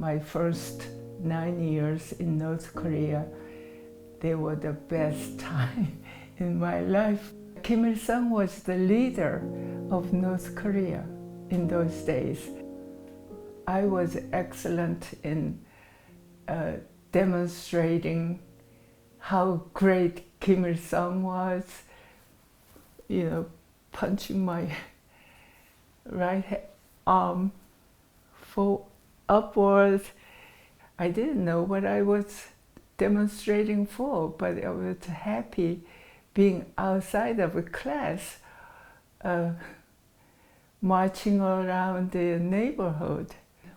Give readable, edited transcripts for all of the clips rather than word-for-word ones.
my first 9 years in North Korea, they were the best time in my life. Kim Il-sung was the leader of North Korea in those days. I was excellent in demonstrating how great Kim Il-sung was, punching my right arm upwards. I didn't know what I was demonstrating for, but I was happy being outside of a class, marching around the neighborhood.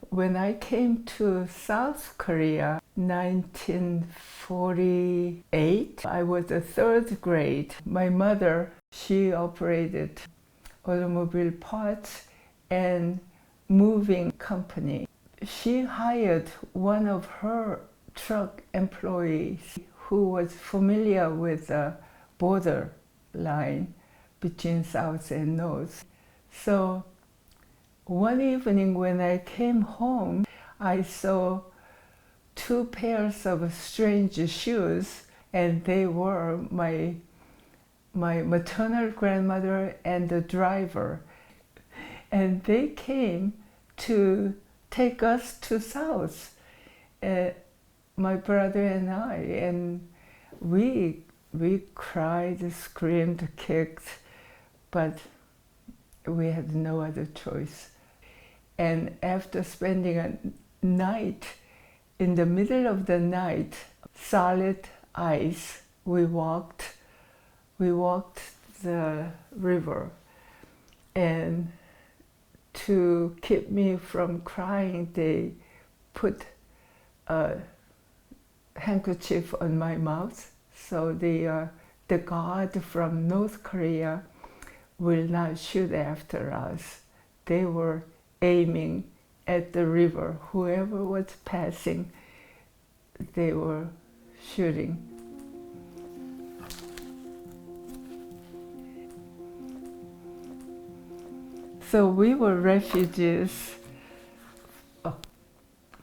When I came to South Korea, 1948, I was a third grade. My mother, she operated automobile parts and moving company. She hired one of her truck employees who was familiar with the border line between South and North. So one evening when I came home, I saw 2 pairs of strange shoes, and they were my maternal grandmother and the driver. And they came to take us to South, my brother and I, and we cried, screamed, kicked, but we had no other choice. And after spending a night, in the middle of the night, solid ice, we walked the river. And to keep me from crying, they put a handkerchief on my mouth, so the guard from North Korea will not shoot after us. They were aiming at the river. Whoever was passing, they were shooting. So we were refugees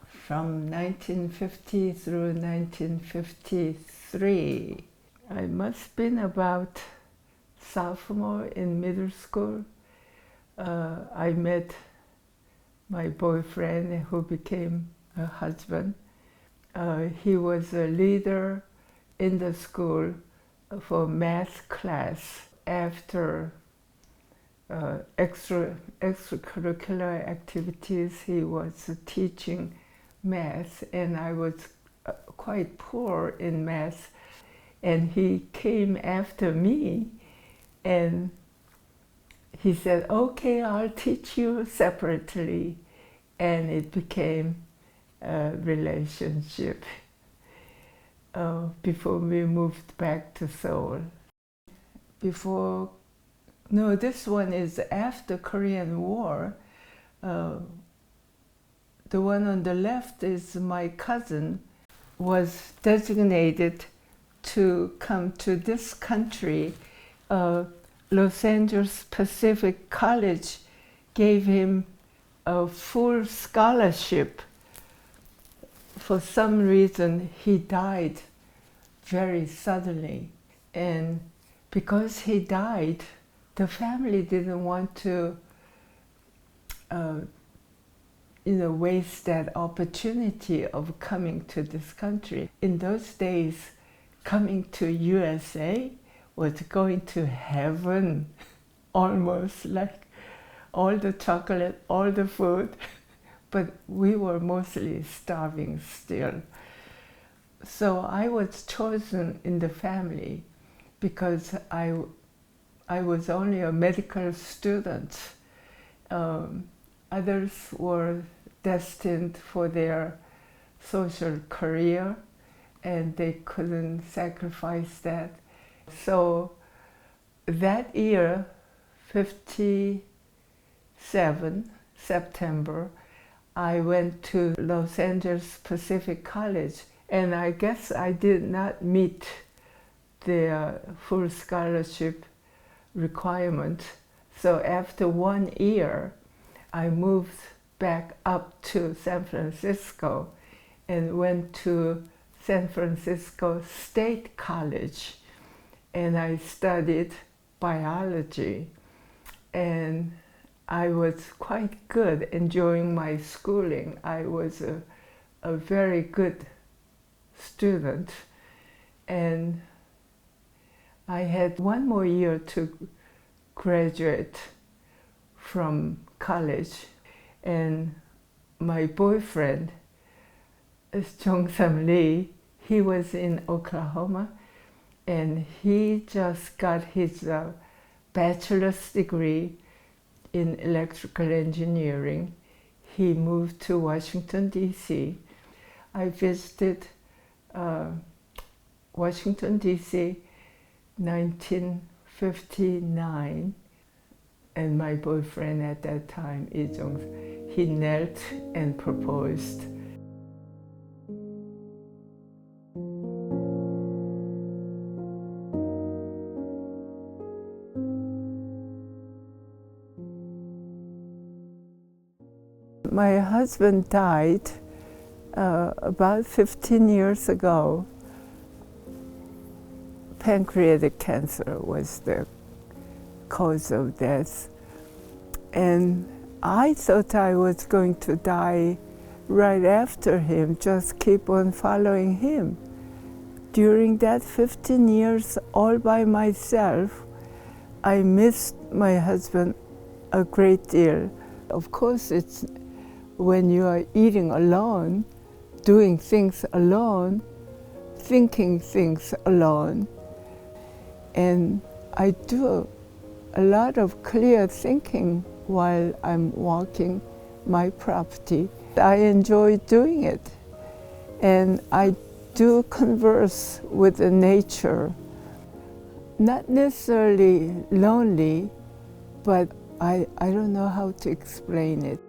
from 1950 through 1953. I must have been about sophomore in middle school. I met my boyfriend, who became a husband. He was a leader in the school for math class. After extracurricular activities, he was teaching math, and I was quite poor in math. And he came after me, and he said, "Okay, I'll teach you separately." And it became a relationship before we moved back to Seoul. This one is after Korean War. The one on the left is my cousin, was designated to come to this country. Los Angeles Pacific College gave him a full scholarship. For some reason, he died very suddenly. And because he died, the family didn't want to waste that opportunity of coming to this country. In those days, coming to USA was going to heaven, almost, like all the chocolate, all the food, but we were mostly starving still. So I was chosen in the family because I was only a medical student. Others were destined for their social career, and they couldn't sacrifice that. So that year, 57, September, I went to Los Angeles Pacific College, and I guess I did not meet the full scholarship requirement. So after 1 year, I moved back up to San Francisco and went to San Francisco State College, and I studied biology, and I was quite good enjoying my schooling. I was a very good student, and I had one more year to graduate from college, and my boyfriend is Chang Hyoyul. He was in Oklahoma, and he just got his bachelor's degree in electrical engineering. He moved to Washington, D.C. I visited Washington, D.C. 1959, and my boyfriend at that time, Lee Jong, he knelt and proposed. My husband died about 15 years ago. Pancreatic cancer was the cause of death. And I thought I was going to die right after him, just keep on following him. During that 15 years all by myself, I missed my husband a great deal. Of course, it's when you are eating alone, doing things alone, thinking things alone. And I do a lot of clear thinking while I'm walking my property. I enjoy doing it. And I do converse with the nature. Not necessarily lonely, but I don't know how to explain it.